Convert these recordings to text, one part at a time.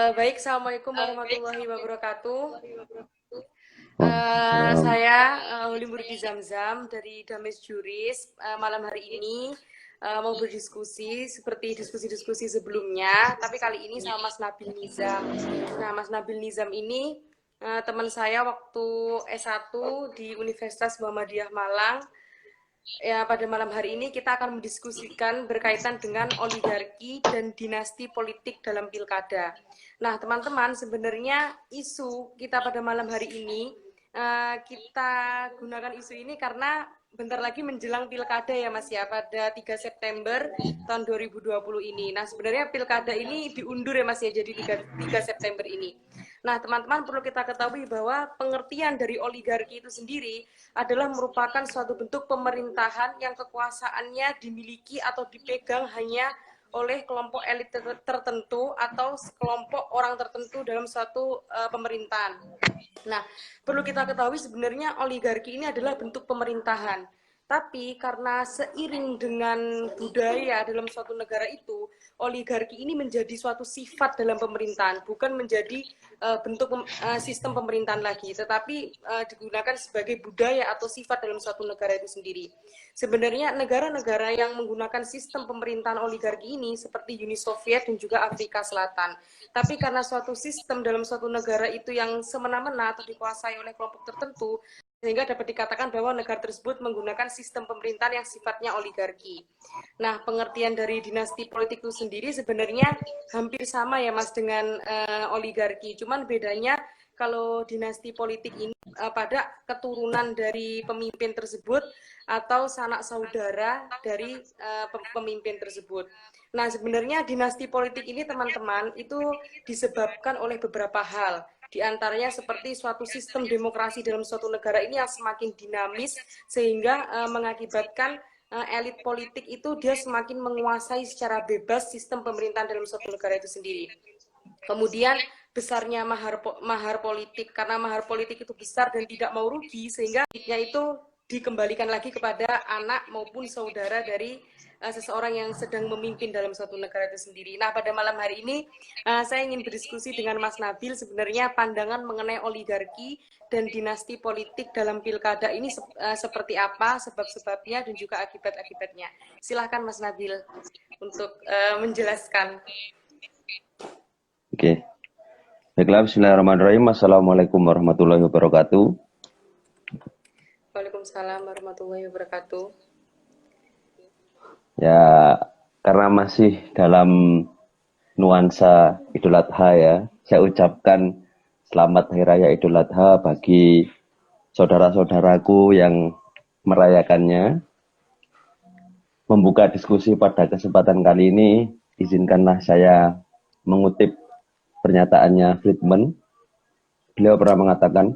Baik, Assalamualaikum warahmatullahi wabarakatuh. Oh, salam. Saya Huli Murdi Zamzam dari Dames Juris. Malam hari ini mau berdiskusi seperti diskusi-diskusi sebelumnya, tapi kali ini sama Mas Nabil Nizam. Nah, Mas Nabil Nizam ini teman saya waktu S1 di Universitas Muhammadiyah Malang. Ya, pada malam hari ini kita akan mendiskusikan berkaitan dengan oligarki dan dinasti politik dalam pilkada. Nah, teman-teman, sebenarnya isu kita pada malam hari ini, kita gunakan isu ini karena bentar lagi menjelang pilkada ya Mas ya, pada 3 September tahun 2020 ini. Nah, sebenarnya pilkada ini diundur ya Mas ya, jadi 3 September ini. Nah, teman-teman perlu kita ketahui bahwa pengertian dari oligarki itu sendiri adalah merupakan suatu bentuk pemerintahan yang kekuasaannya dimiliki atau dipegang hanya oleh kelompok elit tertentu atau kelompok orang tertentu dalam suatu pemerintahan. Nah, perlu kita ketahui sebenarnya oligarki ini adalah bentuk pemerintahan. Tapi karena seiring dengan budaya dalam suatu negara itu, oligarki ini menjadi suatu sifat dalam pemerintahan, bukan menjadi bentuk sistem pemerintahan lagi, tetapi digunakan sebagai budaya atau sifat dalam suatu negara itu sendiri. Sebenarnya negara-negara yang menggunakan sistem pemerintahan oligarki ini seperti Uni Soviet dan juga Afrika Selatan. Tapi karena suatu sistem dalam suatu negara itu yang semena-mena atau dikuasai oleh kelompok tertentu, sehingga dapat dikatakan bahwa negara tersebut menggunakan sistem pemerintahan yang sifatnya oligarki. Nah, pengertian dari dinasti politik itu sendiri sebenarnya hampir sama ya Mas dengan oligarki. Cuman bedanya kalau dinasti politik ini pada keturunan dari pemimpin tersebut atau sanak saudara dari pemimpin tersebut. Nah, sebenarnya dinasti politik ini teman-teman itu disebabkan oleh beberapa hal. Di antaranya seperti suatu sistem demokrasi dalam suatu negara ini yang semakin dinamis sehingga mengakibatkan elit politik itu dia semakin menguasai secara bebas sistem pemerintahan dalam suatu negara itu sendiri. Kemudian besarnya mahar politik, karena mahar politik itu besar dan tidak mau rugi sehingga itu dikembalikan lagi kepada anak maupun saudara dari seseorang yang sedang memimpin dalam suatu negara itu sendiri. Nah, pada malam hari ini saya ingin berdiskusi dengan Mas Nabil sebenarnya pandangan mengenai oligarki dan dinasti politik dalam pilkada ini seperti apa, sebab-sebabnya dan juga akibat-akibatnya. Silahkan Mas Nabil untuk menjelaskan. Oke. Baiklah, bismillahirrahmanirrahim. Assalamualaikum warahmatullahi wabarakatuh. Waalaikumsalam warahmatullahi wabarakatuh. Ya, karena masih dalam nuansa Idul Adha ya, saya ucapkan selamat Hari Raya Idul Adha bagi saudara-saudaraku yang merayakannya. Membuka diskusi pada kesempatan kali ini, izinkanlah saya mengutip pernyataannya Friedman. Beliau pernah mengatakan,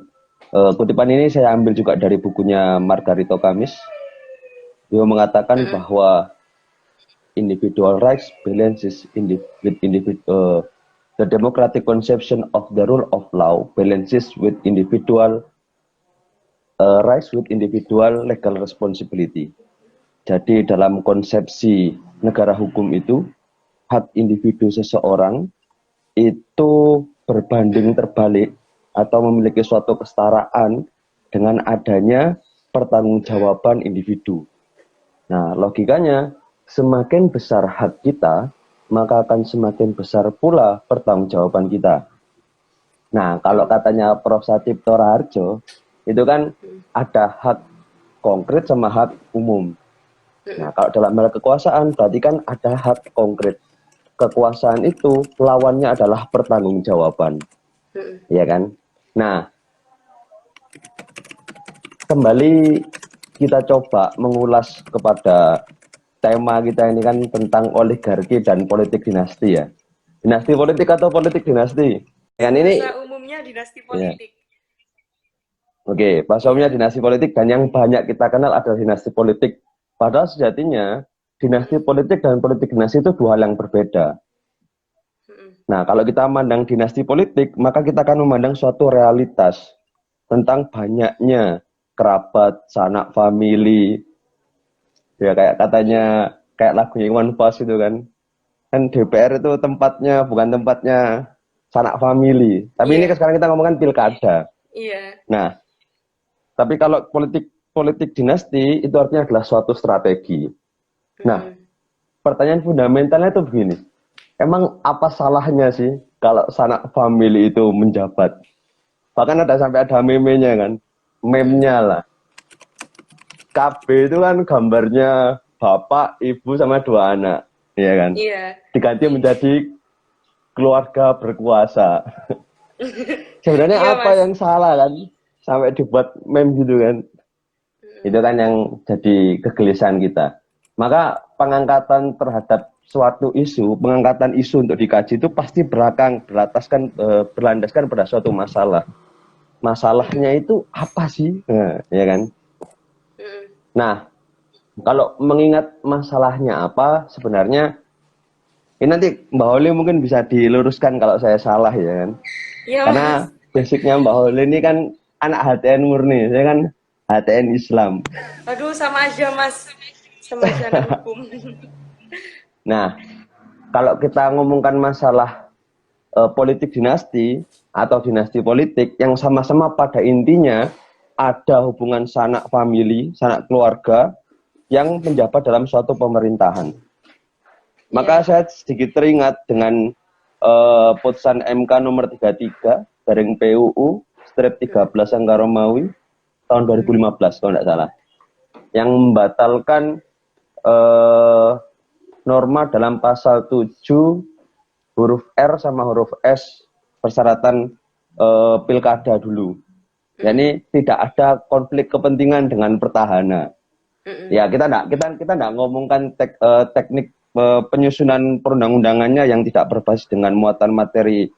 kutipan ini saya ambil juga dari bukunya Margarito Kamis. Beliau mengatakan bahwa individual rights balances with individual the democratic conception of the rule of law balances with individual rights with individual legal responsibility. Jadi dalam konsepsi negara hukum itu, hak individu seseorang itu berbanding terbalik atau memiliki suatu kesetaraan dengan adanya pertanggungjawaban individu. Nah, logikanya semakin besar hak kita, maka akan semakin besar pula pertanggungjawaban kita. Nah, kalau katanya Prof. Satipto Raharjo, itu kan ada hak konkret sama hak umum. Nah, kalau dalam hal kekuasaan, berarti kan ada hak konkret. Kekuasaan itu lawannya adalah pertanggungjawaban. Ya kan? Nah, kembali kita coba mengulas kepada tema kita ini kan tentang oligarki dan politik dinasti ya. Dinasti politik atau politik dinasti? Kan ini Bahasa umumnya dinasti ya. politik. Oke, bahasa umumnya dinasti politik dan yang banyak kita kenal adalah dinasti politik. Padahal sejatinya dinasti politik dan politik dinasti itu dua hal yang berbeda. Nah, kalau kita memandang dinasti politik, maka kita akan memandang suatu realitas tentang banyaknya kerabat, sanak famili. Ya kayak katanya, kayak lagu Iwan Fals itu kan. Kan DPR itu tempatnya, bukan tempatnya sanak famili. Tapi ini Iya. sekarang kita ngomongkan pilkada. Iya. Nah, tapi kalau politik dinasti itu artinya adalah suatu strategi. Nah, pertanyaan fundamentalnya itu begini. Emang apa salahnya sih kalau sanak famili itu menjabat? Bahkan sampai ada meme-nya kan. Meme-nya lah. KB itu kan gambarnya bapak, ibu sama 2 anak, ya kan? Iya. Diganti menjadi keluarga berkuasa. Sebenarnya Iya, apa Mas. yang salah kan? Sampai dibuat meme gitu kan? Itu kan yang jadi kegelisahan kita. Maka pengangkatan terhadap suatu isu, pengangkatan isu untuk dikaji itu pasti berlandaskan pada suatu masalah. Masalahnya itu apa sih? Nah, ya kan? Nah, kalau mengingat masalahnya apa, sebenarnya ini nanti Mbak Holly mungkin bisa diluruskan kalau saya salah ya kan. Iya, Karena Mas. basicnya Mbak Holly ini kan anak HTN murni, saya kan HTN Islam. Aduh, sama aja, Mas. Sama aja anak hukum. Nah, kalau kita ngomongkan masalah politik dinasti atau dinasti politik yang sama-sama pada intinya ada hubungan sanak famili, sanak keluarga yang menjabat dalam suatu pemerintahan. Maka saya sedikit teringat dengan putusan MK nomor 33 garing PUU strip 13 angka Romawi tahun 2015 kalau tidak salah, yang membatalkan norma dalam pasal 7 huruf R sama huruf S persyaratan pilkada dulu. Yani tidak ada konflik kepentingan dengan petahana. Ya kita enggak ngomongkan teknik penyusunan perundang-undangannya yang tidak berbasis dengan muatan materi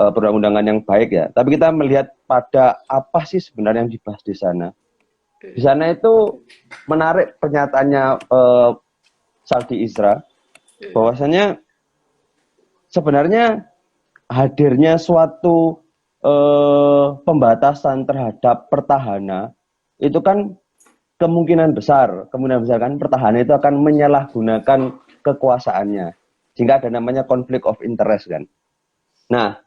perundang-undangan yang baik ya. Tapi kita melihat pada apa sih sebenarnya yang dibahas di sana. Di sana itu menarik pernyataannya Saldi Isra bahwasanya sebenarnya hadirnya suatu pembatasan terhadap petahana itu kan kemungkinan besar kan petahana itu akan menyalahgunakan kekuasaannya sehingga ada namanya konflik of interest kan. Nah,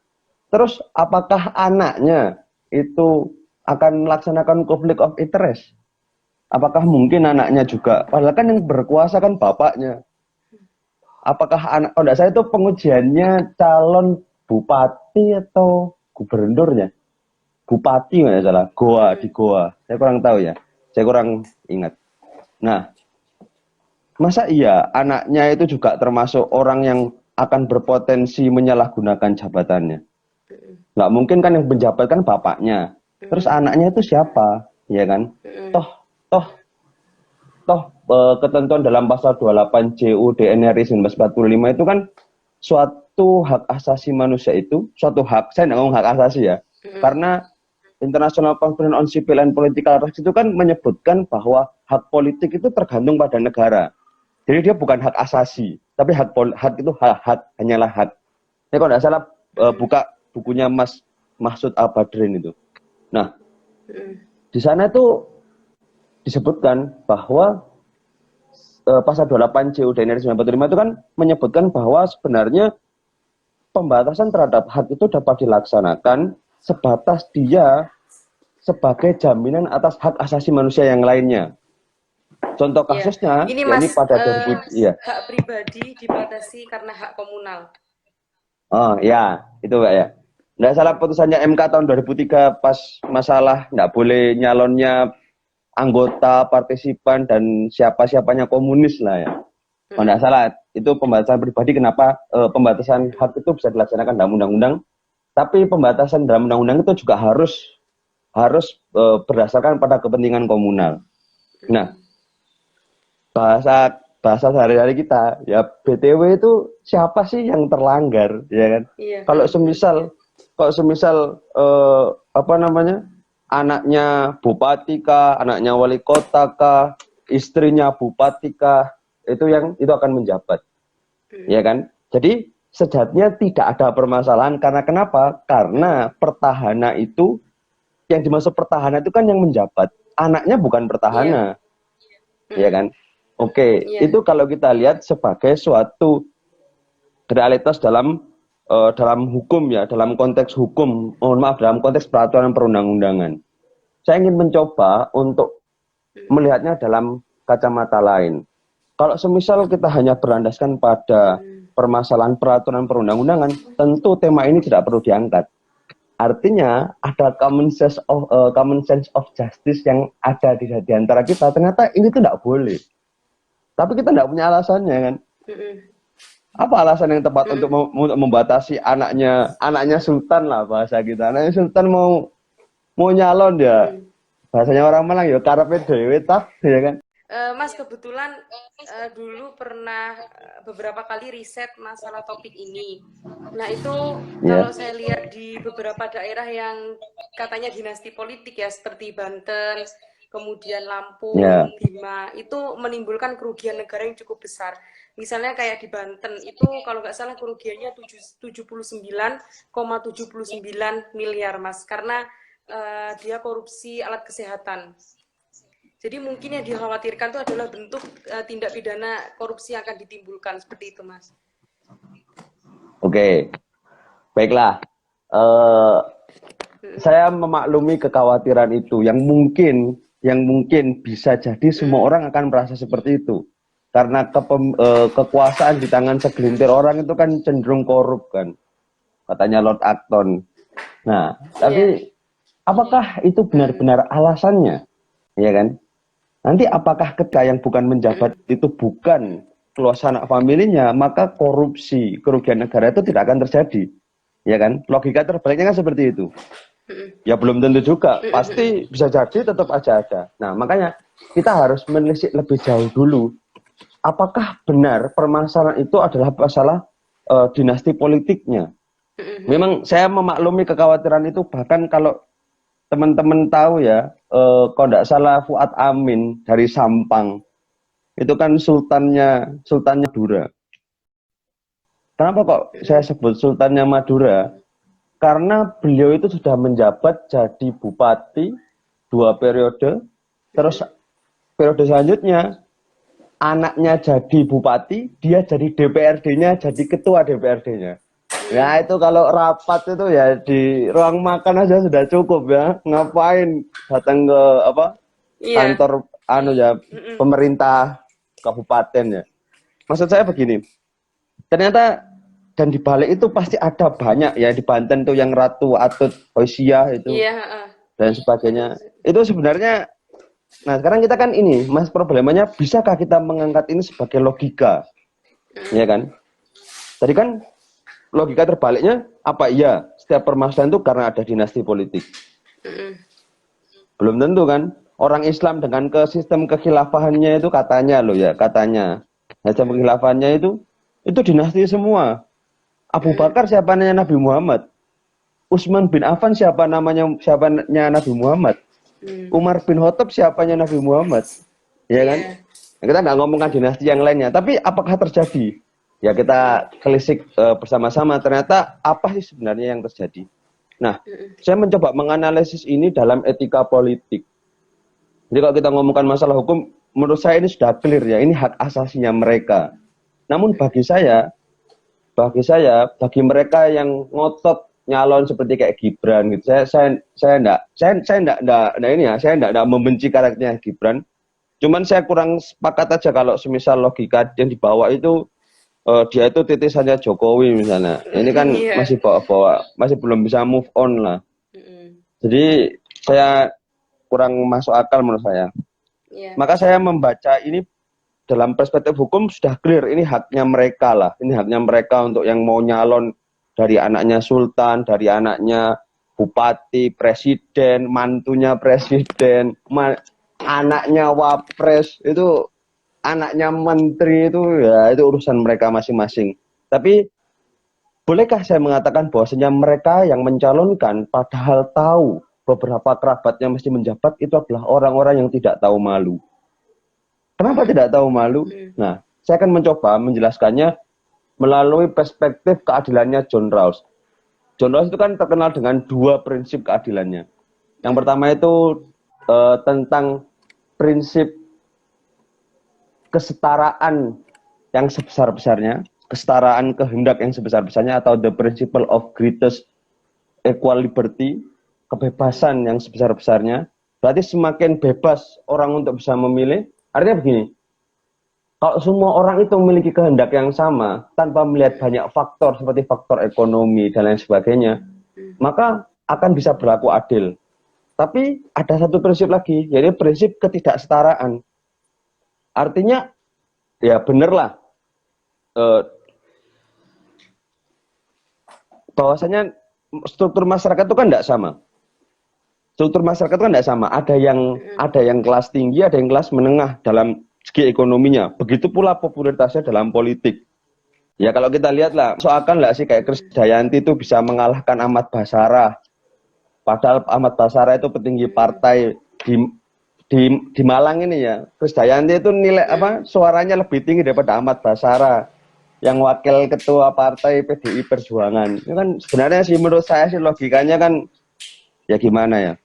terus apakah anaknya itu akan melaksanakan konflik of interest? Apakah mungkin anaknya juga? Padahal kan yang berkuasa kan bapaknya. Apakah anak, oh enggak, saya itu pengujiannya calon bupati atau gubernurnya? Bupati nggak salah, Goa di Goa. Saya kurang tahu ya. Saya kurang ingat. Nah, masa iya anaknya itu juga termasuk orang yang akan berpotensi menyalahgunakan jabatannya? Nggak mungkin kan yang penjabat kan bapaknya. Terus anaknya itu siapa? Ya kan? Toh ketentuan dalam pasal 28 JUD NRI 1945 itu kan suatu hak asasi manusia itu, suatu hak, saya nggak ngomong hak asasi ya, karena International Convention on Civil and Political Rights itu kan menyebutkan bahwa hak politik itu tergantung pada negara. Jadi dia bukan hak asasi, tapi hak itu hak, hanyalah hak. Ini kalau nggak salah buka bukunya Mas Mahsud Al-Badrin itu. Nah, di sana itu disebutkan bahwa pasal 28 JUD NRI 1945 itu kan menyebutkan bahwa sebenarnya pembatasan terhadap hak itu dapat dilaksanakan sebatas dia sebagai jaminan atas hak asasi manusia yang lainnya. Contoh kasusnya, ini ya, Mas, ini pada 2000, ya. hak pribadi dibatasi karena hak komunal. Oh ya, itu Mbak ya. Nggak salah putusannya MK tahun 2003 pas masalah nggak boleh nyalonnya anggota, partisipan, dan siapa-siapanya komunis lah ya. Kalau nggak salah, itu pembatasan pribadi. Kenapa pembatasan hak itu bisa dilaksanakan dalam undang-undang, tapi pembatasan dalam undang-undang itu juga harus berdasarkan pada kepentingan komunal. Nah, bahasa sehari-hari kita, ya BTW itu siapa sih yang terlanggar, ya kan? Iya. Kalau semisal apa namanya, anaknya bupati kah, anaknya wali kota kah, istrinya bupati kah, itu akan menjabat, ya kan? Jadi sejatinya tidak ada permasalahan karena kenapa? Karena petahana itu, yang dimaksud petahana itu kan yang menjabat, anaknya bukan petahana, ya kan? Oke, itu kalau kita lihat sebagai suatu realitas dalam dalam hukum ya, dalam konteks hukum, mohon maaf, dalam konteks peraturan perundang-undangan. Saya ingin mencoba untuk melihatnya dalam kacamata lain. Kalau semisal kita hanya berlandaskan pada permasalahan peraturan perundang-undangan, tentu tema ini tidak perlu diangkat. Artinya ada common sense of justice yang ada di antara kita. Ternyata ini tuh tidak boleh. Tapi kita tidak punya alasannya kan. Apa alasan yang tepat untuk membatasi anaknya Sultan lah bahasa kita. Anaknya Sultan mau nyalon ya. Bahasanya orang Malang ya karepe dhewe tah ya kan. Mas kebetulan dulu pernah beberapa kali riset masalah topik ini. Nah itu kalau saya lihat di beberapa daerah yang katanya dinasti politik ya seperti Banten, kemudian Lampung, Bima, itu menimbulkan kerugian negara yang cukup besar. Misalnya kayak di Banten itu kalau nggak salah kerugiannya 79,79 miliar Mas, karena dia korupsi alat kesehatan. Jadi mungkin yang dikhawatirkan itu adalah bentuk tindak pidana korupsi yang akan ditimbulkan seperti itu, Mas. Oke, baiklah. Saya memaklumi kekhawatiran itu yang mungkin bisa jadi semua orang akan merasa seperti itu. Karena kekuasaan di tangan segelintir orang itu kan cenderung korup kan, katanya Lord Acton. Nah, tapi apakah itu benar-benar alasannya, ya kan? Nanti apakah ketika yang bukan menjabat itu bukan keluarga anak familinya, maka korupsi, kerugian negara itu tidak akan terjadi. Ya kan? Logika terbaliknya kan seperti itu. Ya belum tentu juga, pasti bisa jadi tetap aja ada. Nah, makanya kita harus menelisik lebih jauh dulu. Apakah benar permasalahan itu adalah masalah dinasti politiknya? Memang saya memaklumi kekhawatiran itu, bahkan kalau teman-teman tahu ya, kalau tidak salah Fuad Amin dari Sampang itu kan sultannya Madura. Kenapa kok saya sebut sultannya Madura? Karena beliau itu sudah menjabat jadi bupati 2 periode, terus periode selanjutnya anaknya jadi bupati, dia jadi DPRD-nya, jadi ketua DPRD-nya. Ya itu kalau rapat itu ya di ruang makan aja sudah cukup ya. Ngapain datang ke kantor pemerintah kabupaten ya. Maksud saya begini. Ternyata dan di balik itu pasti ada banyak ya, di Banten tuh yang Ratu Atut Hoisia itu dan sebagainya. Itu sebenarnya, nah sekarang kita kan ini, Mas, problemanya bisakah kita mengangkat ini sebagai logika? Ya kan? Tadi kan logika terbaliknya apa iya setiap permasalahan itu karena ada dinasti politik? Belum tentu kan. Orang Islam dengan ke sistem kekhilafahannya itu katanya loh ya, katanya sistem kekhilafahannya itu dinasti semua. Abu Bakar siapa namanya Nabi Muhammad? Utsman bin Affan siapanya Nabi Muhammad? Umar bin Khattab siapanya Nabi Muhammad? Ya kan? Kita nggak ngomongkan dinasti yang lainnya, tapi apakah terjadi? Ya kita telisik bersama-sama, ternyata apa sih sebenarnya yang terjadi. Nah, saya mencoba menganalisis ini dalam etika politik. Jadi kalau kita ngomongkan masalah hukum, menurut saya ini sudah clear ya, ini hak asasinya mereka. Namun bagi mereka yang ngotot nyalon seperti kayak Gibran gitu, saya enggak membenci karakternya Gibran. Cuman saya kurang sepakat aja kalau semisal logika yang dibawa itu dia itu titisannya Jokowi misalnya. Ini kan masih bawa-bawa, masih belum bisa move on lah. Jadi saya kurang masuk akal menurut saya. Maka saya membaca ini dalam perspektif hukum sudah clear, ini haknya mereka lah. Ini haknya mereka untuk yang mau nyalon, dari anaknya sultan, dari anaknya bupati, presiden, mantunya presiden, anaknya wapres, itu anaknya menteri, itu ya itu urusan mereka masing-masing. Tapi bolehkah saya mengatakan bahwasanya mereka yang mencalonkan padahal tahu beberapa kerabatnya mesti menjabat itu adalah orang-orang yang tidak tahu malu. Kenapa tidak tahu malu? Nah, saya akan mencoba menjelaskannya melalui perspektif keadilannya John Rawls. John Rawls itu kan terkenal dengan 2 prinsip keadilannya. Yang pertama itu tentang prinsip kesetaraan yang sebesar-besarnya. kesetaraan kehendak yang sebesar-besarnya, atau the principle of greatest equal liberty, kebebasan yang sebesar-besarnya. Berarti semakin bebas orang untuk bisa memilih. Artinya begini, kalau semua orang itu memiliki kehendak yang sama tanpa melihat banyak faktor seperti faktor ekonomi dan lain sebagainya, maka akan bisa berlaku adil. Tapi ada satu prinsip lagi, yaitu prinsip ketidaksetaraan. Artinya, ya benerlah, bahwasanya struktur masyarakat itu kan tidak sama. Struktur masyarakat itu kan tidak sama. Ada yang kelas tinggi, ada yang kelas menengah dalam segi ekonominya. Begitu pula popularitasnya dalam politik. Ya kalau kita lihat lah, soalkan nggak sih kayak Krisdayanti itu bisa mengalahkan Ahmad Basarah. Padahal Ahmad Basarah itu petinggi partai di Malang ini ya. Krisdayanti itu nilai suaranya lebih tinggi daripada Ahmad Basarah yang wakil ketua partai PDI Perjuangan. Itu kan sebenarnya sih menurut saya sih logikanya kan ya gimana ya.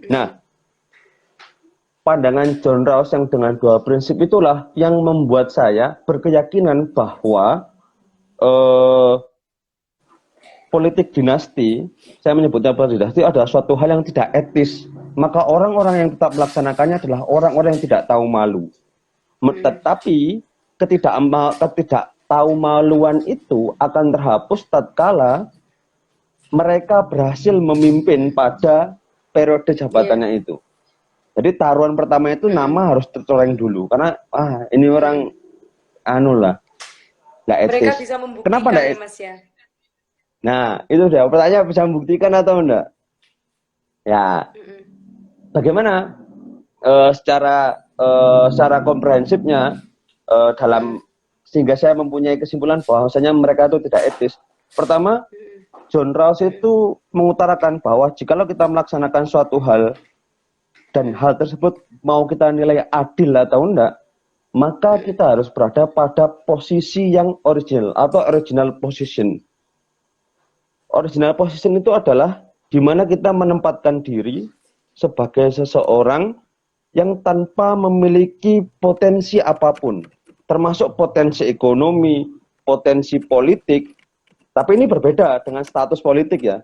Nah, pandangan John Rawls yang dengan dua prinsip itulah yang membuat saya berkeyakinan bahwa politik dinasti, saya menyebutnya politik dinasti adalah suatu hal yang tidak etis. Maka orang-orang yang tetap melaksanakannya adalah orang-orang yang tidak tahu malu. Tetapi ketidaktahumaluan itu akan terhapus tatkala mereka berhasil memimpin pada periode jabatannya itu. Jadi taruhan pertama itu nama harus tercoreng dulu, karena ini orang nggak etis. Mereka bisa membuktikan. Kenapa ya Mas ya? Nah itu dia pertanyaan, bisa membuktikan atau enggak? Ya, bagaimana secara komprehensifnya sehingga saya mempunyai kesimpulan bahwasanya mereka itu tidak etis. Pertama, John Rawls itu mengutarakan bahwa jikalau kita melaksanakan suatu hal dan hal tersebut mau kita nilai adil atau enggak, maka kita harus berada pada posisi yang original atau original position. Original position itu adalah di mana kita menempatkan diri sebagai seseorang yang tanpa memiliki potensi apapun, termasuk potensi ekonomi, potensi politik. Tapi ini berbeda dengan status politik ya.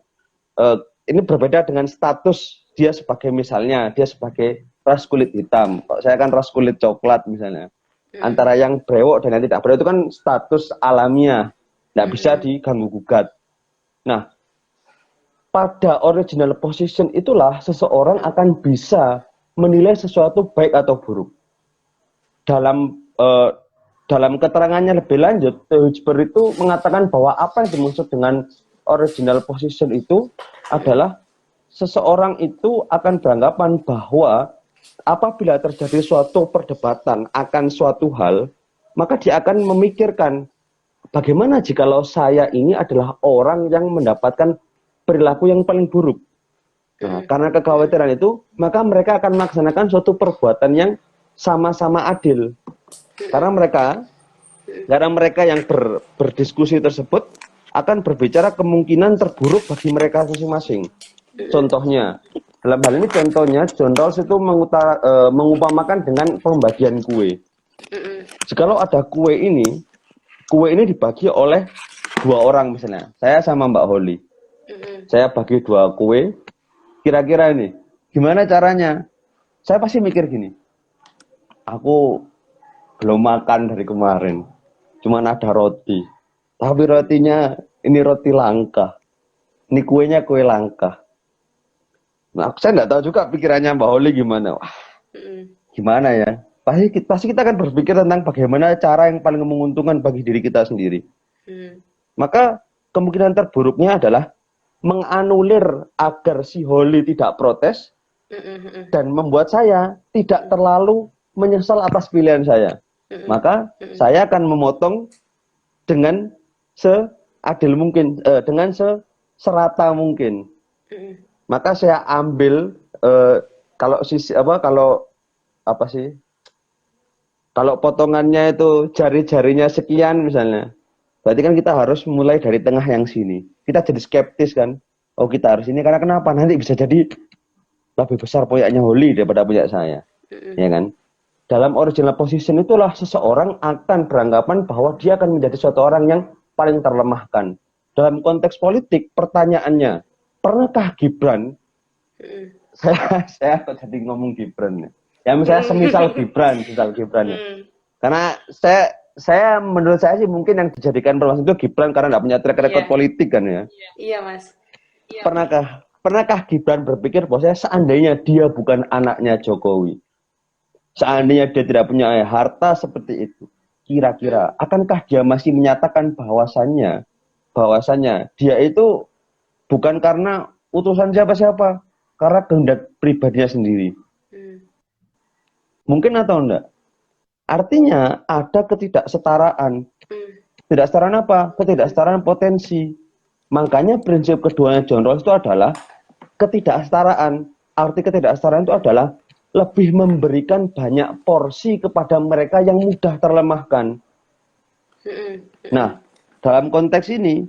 Ini berbeda dengan status dia sebagai misalnya, dia sebagai ras kulit hitam. Saya kan ras kulit coklat misalnya. Antara yang brewok dan yang tidak brewok itu kan status alamiah. Tidak bisa diganggu gugat. Nah, pada original position itulah seseorang akan bisa menilai sesuatu baik atau buruk. Dalam keterangannya lebih lanjut, Hotchberg itu mengatakan bahwa apa yang dimaksud dengan original position itu adalah seseorang itu akan beranggapan bahwa apabila terjadi suatu perdebatan akan suatu hal, maka dia akan memikirkan bagaimana jikalau saya ini adalah orang yang mendapatkan perilaku yang paling buruk. Nah, karena kekhawatiran itu, maka mereka akan melaksanakan suatu perbuatan yang sama-sama adil. Karena mereka yang berdiskusi tersebut akan berbicara kemungkinan terburuk bagi mereka masing-masing. Contohnya, dalam hal ini contohnya John Rawls itu mengumpamakan dengan pembagian kue. Jikalau ada kue ini dibagi oleh 2 orang misalnya, saya sama Mbak Holly. Saya bagi 2 kue, kira-kira ini, gimana caranya? Saya pasti mikir gini, aku belum makan dari kemarin, cuma ada roti. Tapi rotinya, ini roti langka. Ini kuenya kue langka. Nah, saya nggak tahu juga pikirannya Mbak Holly gimana. Gimana ya? Pasti kita akan berpikir tentang bagaimana cara yang paling menguntungkan bagi diri kita sendiri. Maka kemungkinan terburuknya adalah menganulir agar si Holly tidak protes dan membuat saya tidak terlalu menyesal atas pilihan saya. Maka saya akan memotong dengan seadil mungkin, dengan serata mungkin. Maka saya ambil kalau potongannya itu jari-jarinya sekian misalnya, berarti kan kita harus mulai dari tengah yang sini. Kita jadi skeptis kan, oh kita harus ini karena kenapa? Nanti bisa jadi lebih besar punyanya Holly daripada punya saya, ya kan? dalam original position itulah seseorang akan beranggapan bahwa dia akan menjadi suatu orang yang paling terlemahkan. Dalam konteks politik, pertanyaannya, pernahkah Gibran, saya kok jadi ngomong Gibran ya? Ya misalnya semisal Gibran ya. Karena saya menurut saya sih mungkin yang dijadikan permasalahan itu Gibran karena nggak punya track record politik kan ya. Iya Mas. Pernahkah Gibran berpikir bahwa seandainya dia bukan anaknya Jokowi, seandainya dia tidak punya harta seperti itu, kira-kira akankah dia masih menyatakan bahwasannya dia itu bukan karena utusan siapa-siapa, karena kehendak pribadinya sendiri? Mungkin atau enggak? Artinya ada ketidaksetaraan. Ketidaksetaraan apa? Ketidaksetaraan potensi. Makanya prinsip keduanya John Rawls itu adalah ketidaksetaraan. Arti ketidaksetaraan itu adalah lebih memberikan banyak porsi kepada mereka yang mudah terlemahkan. Nah, dalam konteks ini,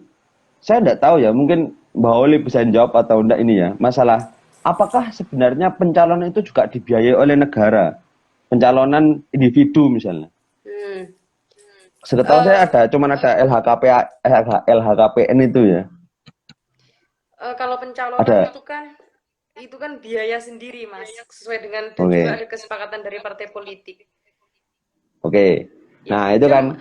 saya tidak tahu ya, mungkin Mbak Oli bisa jawab atau enggak ini ya, masalah apakah sebenarnya pencalonan itu juga dibiayai oleh negara? Pencalonan individu misalnya. Setahu saya cuman ada LHKPN itu ya. Kalau pencalonan itu kan biaya sendiri Mas, sesuai dengan dan juga ada kesepakatan dari partai politik. Nah itu kan.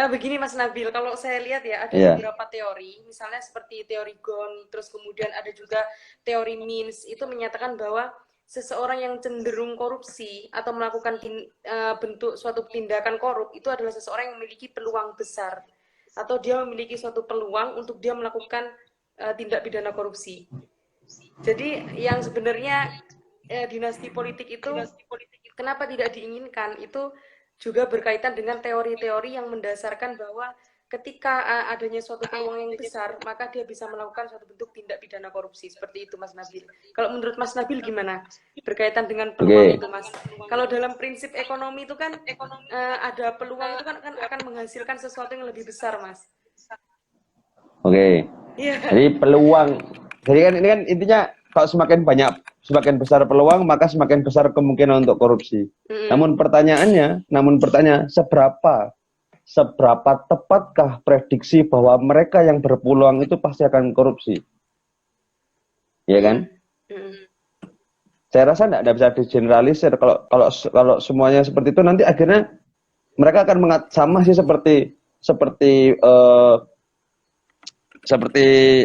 Begini Mas Nabil, kalau saya lihat ya ada beberapa teori, misalnya seperti teori Ghosn, terus kemudian ada juga teori Mintz, itu menyatakan bahwa seseorang yang cenderung korupsi atau melakukan bentuk suatu tindakan korup itu adalah seseorang yang memiliki peluang besar atau dia memiliki suatu peluang untuk dia melakukan tindak pidana korupsi. Jadi yang sebenarnya dinasti politik itu kenapa tidak diinginkan itu juga berkaitan dengan teori-teori yang mendasarkan bahwa ketika adanya suatu peluang yang besar, maka dia bisa melakukan suatu bentuk tindak pidana korupsi. Seperti itu Mas Nabil. Kalau menurut Mas Nabil gimana? Berkaitan dengan peluang itu Mas. Kalau dalam prinsip ekonomi itu kan ada peluang itu kan akan menghasilkan sesuatu yang lebih besar Mas. Jadi peluang, jadi kan ini kan intinya kalau semakin besar peluang maka semakin besar kemungkinan untuk korupsi. Namun pertanyaannya seberapa tepatkah prediksi bahwa mereka yang berpeluang itu pasti akan korupsi? Ya kan? Saya rasa tidak bisa digeneralisir. Kalau semuanya seperti itu nanti akhirnya mereka akan sama sih seperti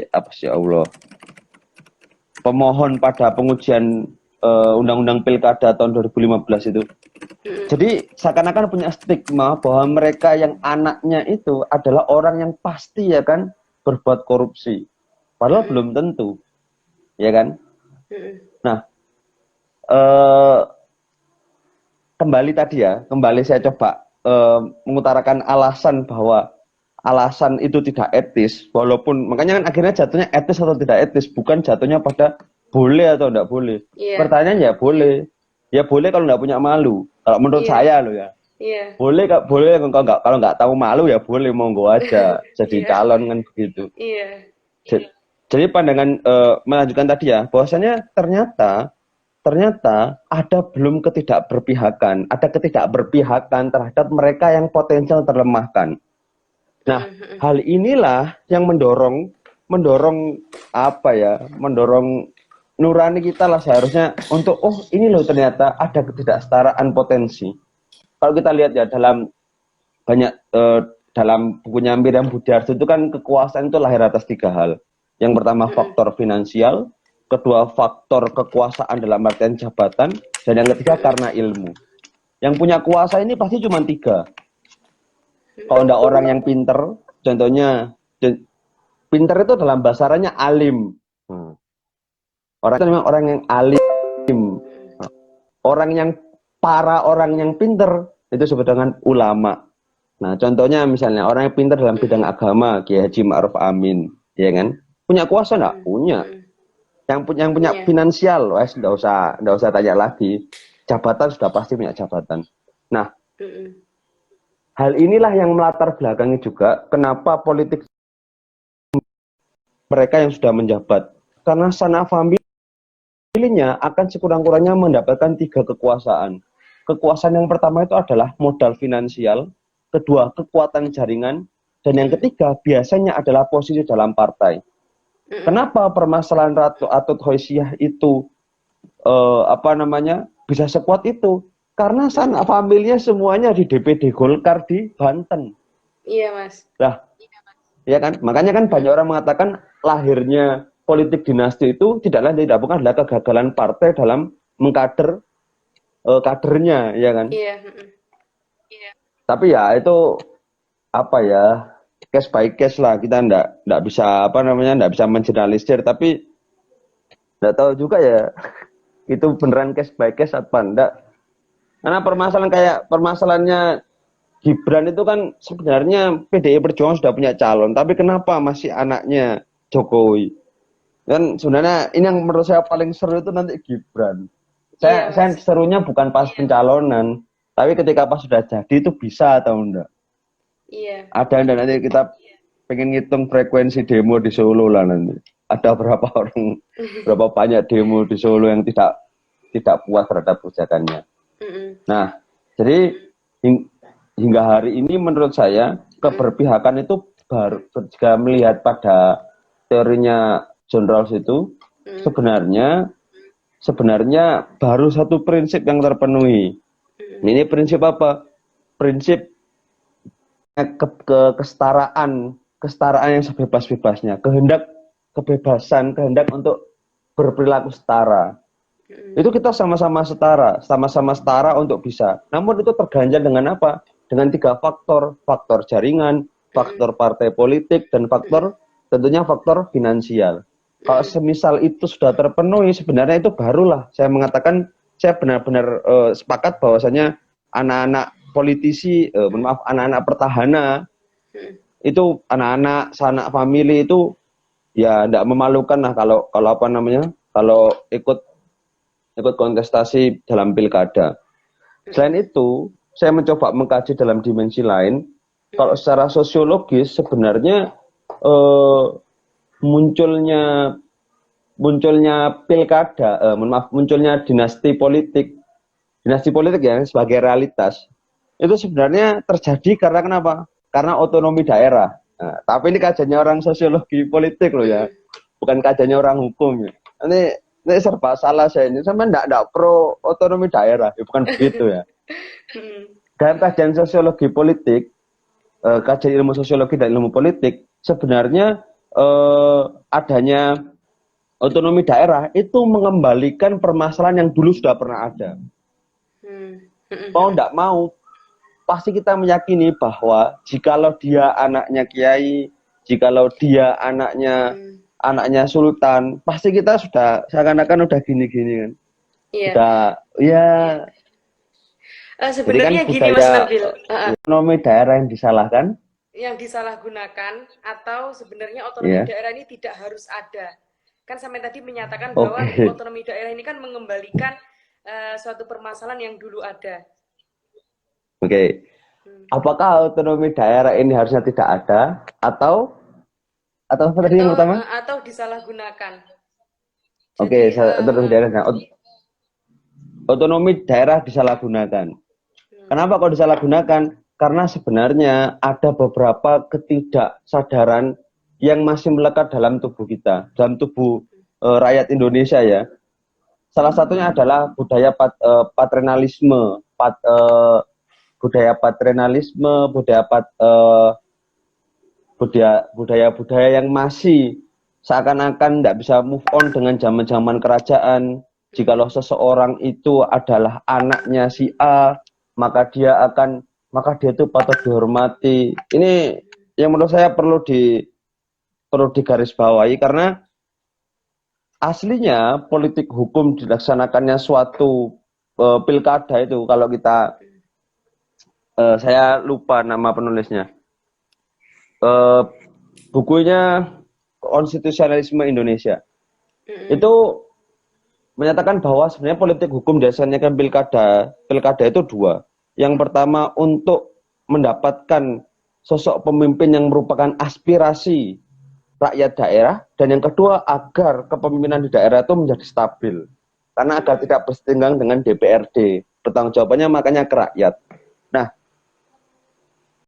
apa sih Allah, pemohon pada pengujian undang-undang pilkada tahun 2015 itu. Jadi seakan-akan punya stigma bahwa mereka yang anaknya itu adalah orang yang pasti ya kan berbuat korupsi. Padahal belum tentu. Ya kan? Nah, kembali saya coba mengutarakan alasan bahwa alasan itu tidak etis, walaupun makanya kan akhirnya jatuhnya etis atau tidak etis, bukan jatuhnya pada boleh atau tidak boleh. Pertanyaan ya boleh kalau nggak punya malu. Kalau menurut saya loh ya, boleh kalau nggak tahu malu ya boleh, monggo aja jadi calon kan begitu. Jadi pandangan melanjutkan tadi ya, bahwasanya ternyata ada belum ketidakberpihakan terhadap mereka yang potensial terlemahkan. Nah, hal inilah yang mendorong nurani kita lah seharusnya untuk ini loh ternyata ada ketidaksetaraan potensi. Kalau kita lihat ya dalam bukunya Miriam Budiarto itu kan kekuasaan itu lahir atas 3 hal. Yang pertama faktor finansial, kedua faktor kekuasaan dalam artian jabatan, dan yang ketiga karena ilmu. Yang punya kuasa ini pasti cuma 3. Kalau ada orang yang pinter, contohnya pinter itu dalam bahasanya alim. Orang itu memang orang yang alim. Orang yang pinter itu disebut dengan ulama. Nah, contohnya misalnya orang yang pinter dalam bidang agama, Kiai Haji Ma'ruf Amin, ya kan? Punya kuasa enggak? Punya. Yang punya finansial, wes enggak usah tanya lagi. Jabatan sudah pasti punya jabatan. Nah, hal inilah yang melatar belakangi juga kenapa politik mereka yang sudah menjabat. Karena sanak familinya akan sekurang-kurangnya mendapatkan 3 kekuasaan. kekuasaan yang pertama itu adalah modal finansial, kedua kekuatan jaringan, dan yang ketiga biasanya adalah posisi dalam partai. Kenapa permasalahan Ratu Atut Khoisyah itu bisa sekuat itu? Karena sanak familinya semuanya di DPD Golkar di Banten. Iya, Mas. Lah, ya kan? Makanya kan banyak orang mengatakan lahirnya politik dinasti itu tidak lain tidak bukan adalah kegagalan partai dalam mengkader kadernya, ya kan? Iya. Tapi ya itu apa ya, case by case lah, kita ndak bisa ndak bisa mengeneralisir, tapi ndak tahu juga ya itu beneran case by case apa enggak. Karena permasalahannya Gibran itu kan sebenarnya PDI Perjuangan sudah punya calon, tapi kenapa masih anaknya Jokowi? Dan sebenarnya ini yang menurut saya paling seru itu nanti Gibran. Saya serunya bukan pas pencalonan, tapi ketika pas sudah jadi itu bisa atau enggak. Iya. Ada dan nanti kita pengen ngitung frekuensi demo di Solo lah nanti. Ada berapa orang, berapa banyak demo di Solo yang tidak puas terhadap kebijakannya. Nah, jadi hingga hari ini menurut saya keberpihakan itu baru jika melihat pada teorinya John Rawls itu sebenarnya baru satu prinsip yang terpenuhi. Ini prinsip apa? Prinsip kesetaraan yang sebebas-bebasnya, kehendak untuk berperilaku setara. Itu kita sama-sama setara untuk bisa. Namun itu terganjal dengan apa? Dengan 3 faktor jaringan, faktor partai politik, dan tentunya faktor finansial. Kalau semisal itu sudah terpenuhi, sebenarnya itu barulah saya mengatakan saya benar-benar sepakat bahwasanya anak-anak politisi, anak-anak pertahanan itu anak-anak sanak famili itu ya tidak memalukan lah kalau ikut kontestasi dalam pilkada. Selain itu, saya mencoba mengkaji dalam dimensi lain. Kalau secara sosiologis sebenarnya munculnya pilkada, munculnya dinasti politik ya sebagai realitas itu sebenarnya terjadi karena kenapa? Karena otonomi daerah. Nah, tapi ini kajiannya orang sosiologi politik loh ya, bukan kajiannya orang hukum ya. Ini serba salah saya ini, sama enggak pro otonomi daerah, ya bukan begitu ya. Dalam kajian sosiologi politik, kajian ilmu sosiologi dan ilmu politik, sebenarnya adanya otonomi daerah itu mengembalikan permasalahan yang dulu sudah pernah ada. Mau enggak mau, pasti kita meyakini bahwa jikalau dia anaknya kiai, jikalau dia anaknya sultan, pasti kita sudah seakan-akan udah gini-gini kan. Iya. Udah ya. Sebenarnya kan gini Mas Nabil. Otonomi daerah yang disalahkan. Yang disalahgunakan atau sebenarnya otonomi daerah ini tidak harus ada. Kan sampai tadi menyatakan bahwa otonomi daerah ini kan mengembalikan suatu permasalahan yang dulu ada. Apakah otonomi daerah ini harusnya tidak ada atau seperti yang pertama? Atau disalahgunakan. Otonomi daerah disalahgunakan. Kenapa kok disalahgunakan? Karena sebenarnya ada beberapa ketidaksadaran yang masih melekat dalam tubuh kita, dalam tubuh rakyat Indonesia ya. Salah satunya adalah budaya paternalisme, budaya yang masih seakan-akan tidak bisa move on dengan zaman-zaman kerajaan. Jikalau seseorang itu adalah anaknya si A, maka dia itu patut dihormati. Ini yang menurut saya perlu digarisbawahi, karena aslinya politik hukum dilaksanakannya suatu pilkada itu, kalau kita saya lupa nama penulisnya, bukunya Konstitusionalisme Indonesia itu menyatakan bahwa sebenarnya politik hukum dasarnya kan pilkada itu 2. Yang pertama untuk mendapatkan sosok pemimpin yang merupakan aspirasi rakyat daerah, dan yang kedua agar kepemimpinan di daerah itu menjadi stabil, karena agar tidak bersetinggang dengan DPRD. pertanggungjawabannya makanya ke rakyat.